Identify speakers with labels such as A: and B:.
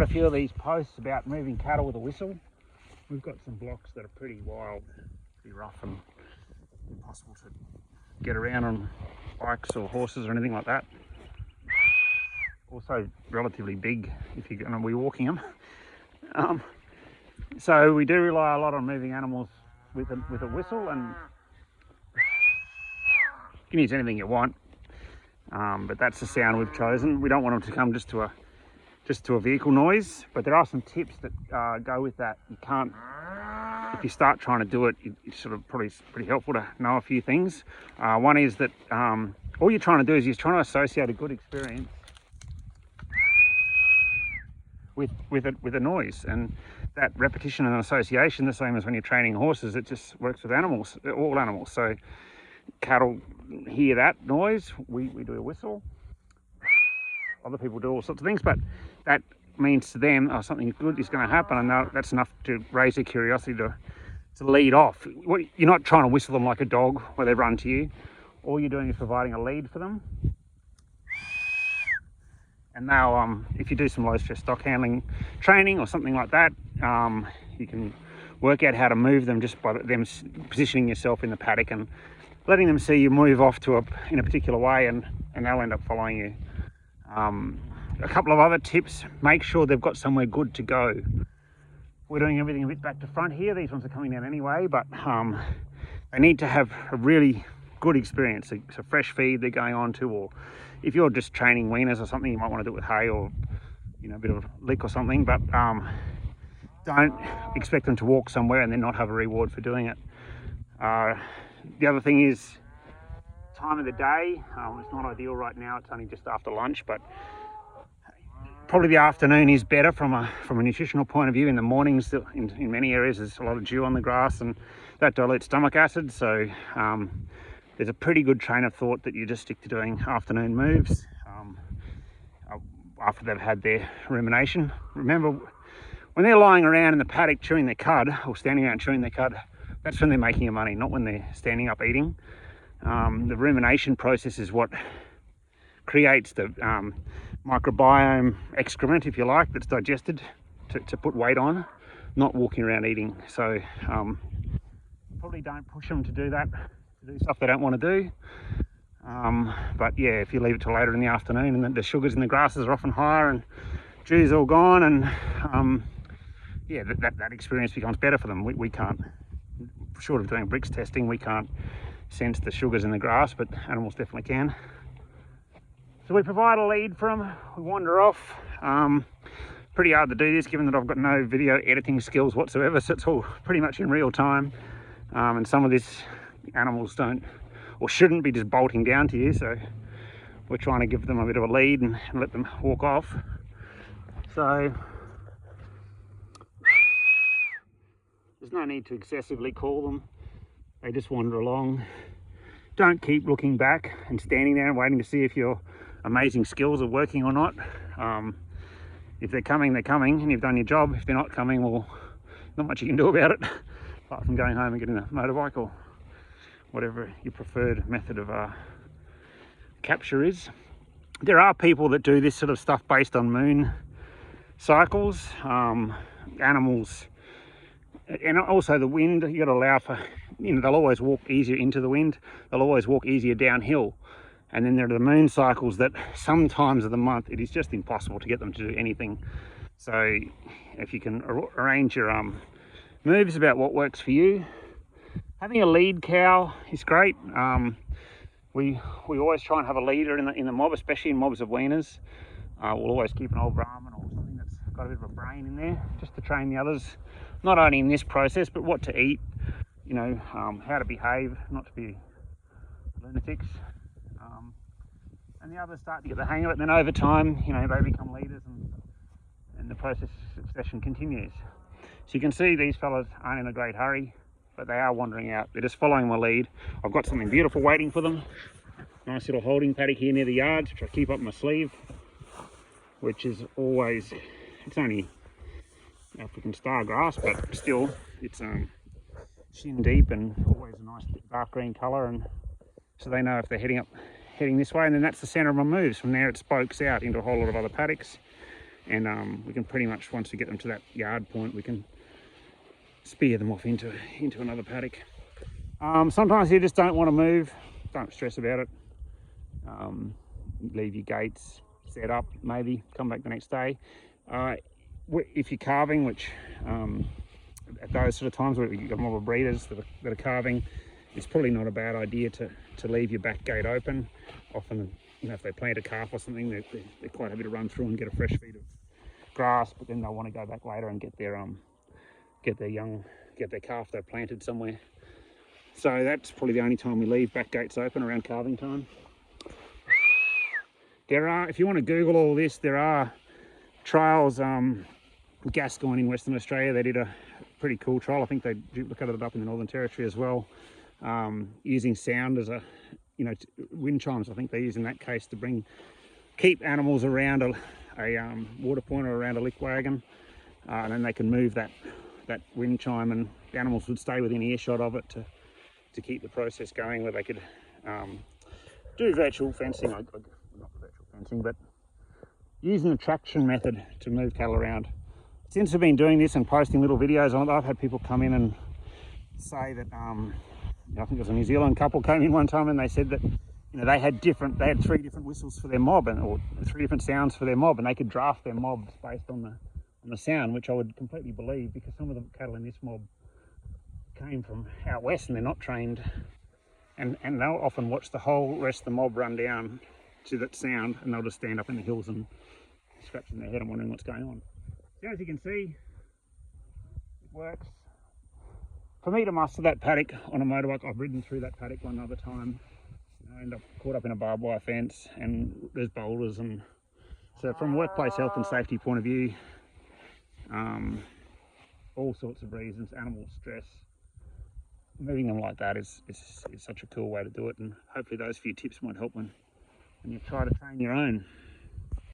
A: A few of these posts about moving cattle with a whistle. We've got some blocks that are pretty wild, pretty rough and impossible to get around on bikes or horses or anything like that. Also relatively big if you're going to be walking them. So we do rely a lot on moving animals with a whistle, and you can use anything you want, but that's the sound we've chosen. We don't want them to come just to a vehicle noise, but there are some tips that go with that. You can't, if you start trying to do it, it's sort of probably pretty helpful to know a few things. One is that all you're trying to do is you're trying to associate a good experience with a noise, and that repetition and association, the same as when you're training horses, it just works with animals, all animals. So cattle hear that noise, we do a whistle. Other people do all sorts of things, but that means to them, oh, something good is going to happen, and that's enough to raise their curiosity to lead off. You're not trying to whistle them like a dog where they run to you. All you're doing is providing a lead for them. And now, if you do some low stress stock handling training or something like that, you can work out how to move them just by them positioning yourself in the paddock and letting them see you move off in a particular way, and they'll end up following you. A couple of other tips: make sure they've got somewhere good to go. We're doing everything a bit back to front here. These ones are coming down anyway, but they need to have a really good experience. It's a fresh feed they're going on to, or if you're just training weaners or something, you might want to do it with hay or a bit of lick or something, but don't expect them to walk somewhere and then not have a reward for doing it. The other thing is time of the day. It's not ideal right now, it's only just after lunch, but probably the afternoon is better from a nutritional point of view. In the mornings, in many areas, there's a lot of dew on the grass, and that dilutes stomach acid, so there's a pretty good train of thought that you just stick to doing afternoon moves after they've had their rumination. Remember, when they're lying around in the paddock chewing their cud, or standing around chewing their cud, that's when they're making your money, not when they're standing up eating. The rumination process is what creates the microbiome excrement, if you like, that's digested to put weight on, not walking around eating. So probably don't push them to do that, to do stuff they don't want to do. But yeah, if you leave it till later in the afternoon, and the sugars in the grasses are often higher and dew's all gone, and yeah, that experience becomes better for them. We can't, short of doing bricks testing, we can't sense the sugars in the grass, but animals definitely can. So we provide a lead for them, we wander off. Pretty hard to do this given that I've got no video editing skills whatsoever, so it's all pretty much in real time. And some of these animals don't or shouldn't be just bolting down to you, so we're trying to give them a bit of a lead and let them walk off. So there's no need to excessively call them, they just wander along. Don't keep looking back and standing there and waiting to see if your amazing skills are working or not. If they're coming, they're coming, and you've done your job. If they're not coming, well, not much you can do about it, apart from going home and getting a motorbike or whatever your preferred method of capture is. There are people that do this sort of stuff based on moon cycles, animals, and also the wind. You got to allow for, they'll always walk easier into the wind, they'll always walk easier downhill. And then there are the moon cycles that sometimes of the month it is just impossible to get them to do anything. So if you can arrange your moves about what works for you. Having a lead cow is great. We always try and have a leader in the mob, especially in mobs of weaners. We'll always keep an old Brahman or something that's got a bit of a brain in there, just to train the others, not only in this process, but what to eat, how to behave, not to be lunatics. And the others start to get the hang of it, and then over time, they become leaders, and the process of succession continues. So you can see these fellas aren't in a great hurry, but they are wandering out. They're just following my lead. I've got something beautiful waiting for them. Nice little holding paddock here near the yards, which I keep up my sleeve, which is always, it's only African star grass, but still, it's shin deep and always a nice dark green colour, and so they know if they're heading this way. And then that's the centre of my moves. From there it spokes out into a whole lot of other paddocks, and we can pretty much, once we get them to that yard point, we can spear them off into another paddock. Sometimes you just don't want to move. Don't stress about it. Leave your gates set up, maybe come back the next day. If you're calving, which at those sort of times where you've got more breeders that are calving, it's probably not a bad idea to leave your back gate open. Often, you know, if they plant a calf or something, they're quite happy to run through and get a fresh feed of grass, but then they'll want to go back later and get their calf they've planted somewhere. So that's probably the only time we leave back gates open, around calving time. There are, if you want to Google all this, there are trials. Gascoyne in Western Australia, they did a pretty cool trial. I think they duplicated it up in the Northern Territory as well, using sound as a, you know, wind chimes. I think they use in that case to keep animals around a water point or around a lick wagon, and then they can move that wind chime, and the animals would stay within earshot of it to keep the process going, where they could do virtual fencing, not virtual fencing, but using the traction method to move cattle around. Since I've been doing this and posting little videos on it, I've had people come in and say that, I think it was a New Zealand couple came in one time and they said that, you know, they had 3 different whistles for their mob, or 3 different sounds for their mob, and they could draft their mobs based on the sound, which I would completely believe, because some of the cattle in this mob came from out west and they're not trained, and they'll often watch the whole rest of the mob run down to that sound, and they'll just stand up in the hills and scratching their head and wondering what's going on. So as you can see, it works. For me to muster that paddock on a motorbike, I've ridden through that paddock one other time. I end up caught up in a barbed wire fence, and there's boulders, and so from a workplace health and safety point of view, all sorts of reasons, animal stress, moving them like that is such a cool way to do it, and hopefully those few tips might help when you try to train your own.